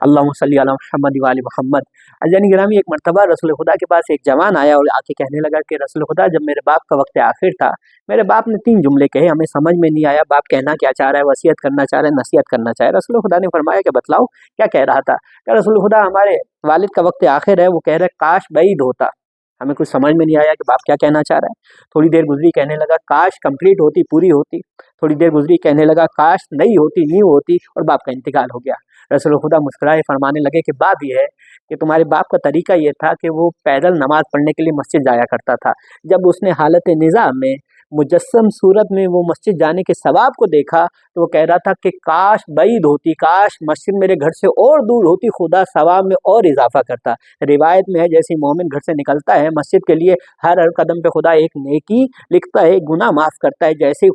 اللہم صلی علی محمد و آل محمد۔ عزیزان گرامی، ایک مرتبہ رسول خدا کے پاس ایک جوان آیا اور آ کے کہنے لگا کہ رسول خدا، جب میرے باپ کا وقت آخر تھا، میرے باپ نے 3 جملے کہے، ہمیں سمجھ میں نہیں آیا باپ کہنا کیا چاہ رہا ہے، وصیت کرنا چاہ رہا ہے، نصیحت کرنا چاہ رہا ہے۔ رسول خدا نے فرمایا کہ بتلاؤ کیا کہہ رہا تھا؟ کہ رسول خدا، ہمارے والد کا وقت آخر ہے، وہ کہہ رہے کاش بعید ہوتا۔ ہمیں کچھ سمجھ میں نہیں آیا کہ باپ کیا کہنا چاہ رہا ہے۔ تھوڑی دیر گزری، کہنے لگا کاش کمپلیٹ ہوتی، پوری ہوتی۔ تھوڑی دیر گزری، کہنے لگا کاش نہیں ہوتی، نیو ہوتی، اور باپ کا انتقال ہو گیا۔ رسول خدا مسکرائے، فرمانے لگے کہ بات یہ ہے کہ تمہارے باپ کا طریقہ یہ تھا کہ وہ پیدل نماز پڑھنے کے لیے مسجد جایا کرتا تھا۔ جب اس نے حالت نظام میں مجسم صورت میں وہ مسجد جانے کے ثواب کو دیکھا تو وہ کہہ رہا تھا کہ کاش بعید ہوتی، کاش مسجد میرے گھر سے اور دور ہوتی، خدا ثواب میں اور اضافہ کرتا۔ روایت میں ہے جیسی مومن گھر سے نکلتا ہے مسجد کے لیے، ہر قدم پہ خدا ایک نیکی لکھتا ہے، ایک گناہ معاف کرتا ہے۔ جیسے ہی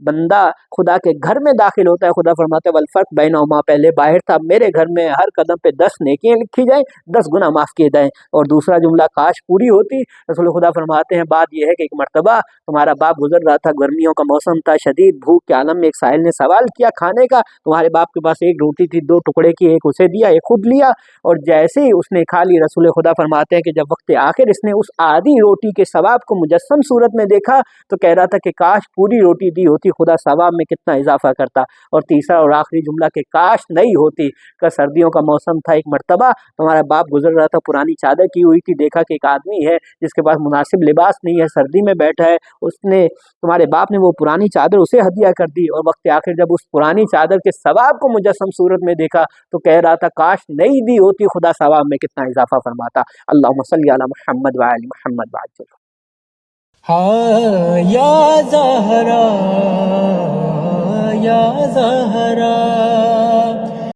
بندہ خدا کے گھر میں داخل ہوتا ہے، خدا فرماتا ہے والفرق بینہما، پہلے باہر تھا، میرے گھر میں ہر قدم پہ 10 نیکیاں لکھی جائیں، 10 گناہ معاف کیے جائیں۔ اور دوسرا جملہ کاش پوری ہوتی، رسول خدا فرماتے ہیں بات یہ ہے کہ ایک مرتبہ تمہارا باپ گزر رہا تھا، گرمیوں کا موسم تھا، شدید بھوک کے عالم میں ایک سائل نے سوال کیا کھانے کا، تمہارے باپ کے پاس ایک روٹی تھی، 2 ٹکڑے کی، ایک اسے دیا، ایک خود لیا، اور جیسے ہی اس نے کھا لی، رسول خدا فرماتے ہیں کہ جب وقت آخر اس نے اس آدھی روٹی کے ثواب کو مجسم صورت میں دیکھا تو کہہ رہا تھا کہ کاش پوری روٹی دی ہوتی، خدا ثواب میں کتنا اضافہ کرتا۔ اور تیسرا اور آخری جملہ کہ کاش نہیں ہوتی، کہ سردیوں کا موسم تھا، ایک مرتبہ تمہارا باپ گزر رہا تھا، پرانی چادر کی ہوئی تھی، دیکھا کہ ایک آدمی ہے جس کے پاس مناسب لباس نہیں ہے، سردی میں بیٹھا ہے، اس نے تمہارے باپ نے وہ پرانی چادر اسے ہدیہ کر دی، اور وقت آخر جب اس پرانی چادر کے ثواب کو مجسم صورت میں دیکھا تو کہہ رہا تھا کاش نہیں دی ہوتی، خدا ثواب میں کتنا اضافہ فرماتا۔ اللہم صلی علی محمد و آل محمد وعجل۔ ہاں یا زہرا، یا زہرا